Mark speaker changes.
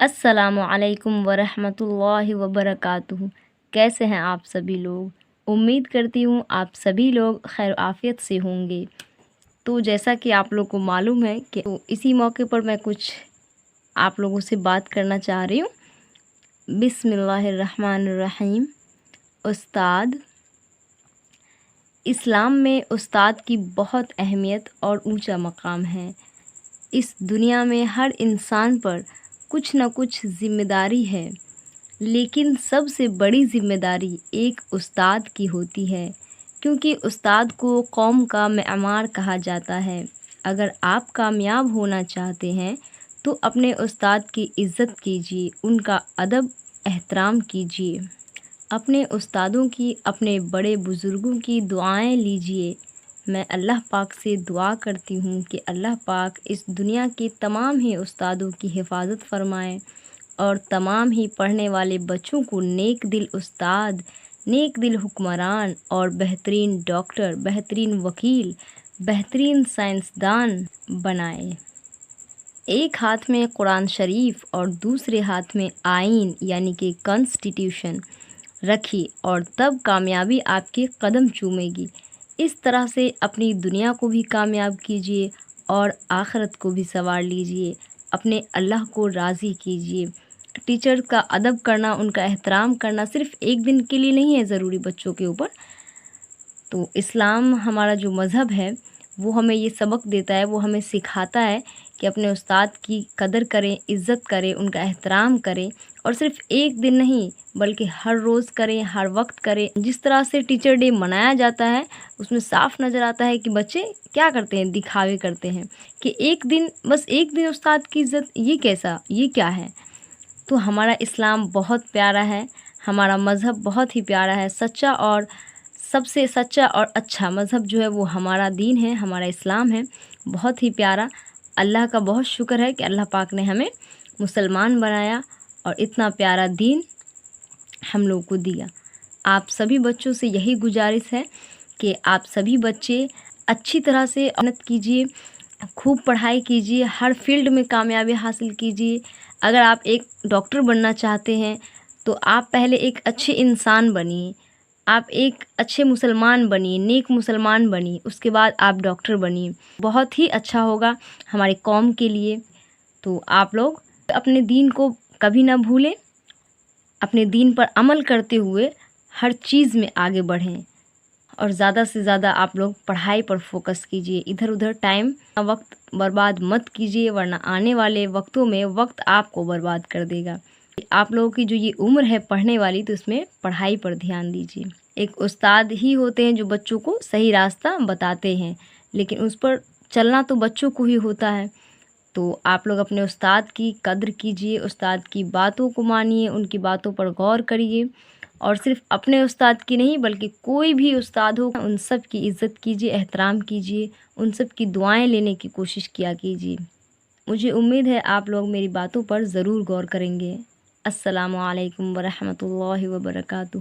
Speaker 1: السلام علیکم ورحمۃ اللہ وبرکاتہ۔ کیسے ہیں آپ سبھی لوگ؟ امید کرتی ہوں آپ سبھی لوگ خیر و عافیت سے ہوں گے۔ تو جیسا کہ آپ لوگ کو معلوم ہے کہ اسی موقع پر میں کچھ آپ لوگوں سے بات کرنا چاہ رہی ہوں۔ بسم اللہ الرحمن الرحیم۔ استاد، اسلام میں استاد کی بہت اہمیت اور اونچا مقام ہے۔ اس دنیا میں ہر انسان پر کچھ نہ کچھ ذمہ داری ہے، لیکن سب سے بڑی ذمہ داری ایک استاد کی ہوتی ہے، کیونکہ استاد کو قوم کا معمار کہا جاتا ہے۔ اگر آپ کامیاب ہونا چاہتے ہیں تو اپنے استاد کی عزت کیجیے، ان کا ادب احترام کیجیے، اپنے استادوں کی، اپنے بڑے بزرگوں کی دعائیں لیجیے۔ میں اللہ پاک سے دعا کرتی ہوں کہ اللہ پاک اس دنیا کے تمام ہی استادوں کی حفاظت فرمائے اور تمام ہی پڑھنے والے بچوں کو نیک دل استاد، نیک دل حکمران اور بہترین ڈاکٹر، بہترین وکیل، بہترین سائنسدان بنائے۔ ایک ہاتھ میں قرآن شریف اور دوسرے ہاتھ میں آئین یعنی کہ کانسٹیٹیوشن رکھیے اور تب کامیابی آپ کے قدم چومے گی۔ اس طرح سے اپنی دنیا کو بھی کامیاب کیجیے اور آخرت کو بھی سنوار لیجیے، اپنے اللہ کو راضی کیجیے۔ ٹیچر کا ادب کرنا، ان کا احترام کرنا صرف ایک دن کے لیے نہیں ہے ضروری بچوں کے اوپر۔ تو اسلام ہمارا جو مذہب ہے وہ ہمیں یہ سبق دیتا ہے، وہ ہمیں سکھاتا ہے کہ اپنے استاد کی قدر کریں، عزت کریں، ان کا احترام کریں، اور صرف ایک دن نہیں بلکہ ہر روز کریں، ہر وقت کریں۔ جس طرح سے ٹیچر ڈے منایا جاتا ہے اس میں صاف نظر آتا ہے کہ بچے کیا کرتے ہیں، دکھاوے کرتے ہیں کہ ایک دن، بس ایک دن استاد کی عزت، یہ کیسا، یہ کیا ہے؟ تو ہمارا اسلام بہت پیارا ہے، ہمارا مذہب بہت ہی پیارا ہے، سچا اور سب سے سچا اور اچھا مذہب جو ہے وہ ہمارا دین ہے، ہمارا اسلام ہے، بہت ہی پیارا۔ اللہ کا بہت شکر ہے کہ اللہ پاک نے ہمیں مسلمان بنایا اور اتنا پیارا دین ہم لوگ کو دیا۔ آپ سبھی بچوں سے یہی گزارش ہے کہ آپ سبھی بچے اچھی طرح سے محنت کیجیے، خوب پڑھائی کیجیے، ہر فیلڈ میں کامیابی حاصل کیجیے۔ اگر آپ ایک ڈاکٹر بننا چاہتے ہیں تو آپ پہلے ایک اچھے انسان بنیے، آپ ایک اچھے مسلمان بنیے، نیک مسلمان بنیے، اس کے بعد آپ ڈاکٹر بنیے، بہت ہی اچھا ہوگا ہماری قوم کے لیے۔ تو آپ لوگ اپنے دین کو کبھی نہ بھولیں، اپنے دین پر عمل کرتے ہوئے ہر چیز میں آگے بڑھیں، اور زیادہ سے زیادہ آپ لوگ پڑھائی پر فوکس کیجیے، ادھر ادھر ٹائم وقت برباد مت کیجیے، ورنہ آنے والے وقتوں میں وقت آپ کو برباد کر دے گا۔ آپ لوگوں کی جو یہ عمر ہے پڑھنے والی، تو اس میں پڑھائی پر دھیان دیجیے۔ ایک استاد ہی ہوتے ہیں جو بچوں کو صحیح راستہ بتاتے ہیں، لیکن اس پر چلنا تو بچوں کو ہی ہوتا ہے۔ تو آپ لوگ اپنے استاد کی قدر کیجیے، استاد کی باتوں کو مانیے، ان کی باتوں پر غور کریے، اور صرف اپنے استاد کی نہیں بلکہ کوئی بھی استاد ہو ان سب کی عزت کیجیے، احترام کیجیے، ان سب کی دعائیں لینے کی کوشش کیا کیجیے۔ مجھے امید ہے آپ لوگ میری باتوں پر ضرور غور کریں گے۔ السلام علیکم ورحمۃ اللہ وبرکاتہ۔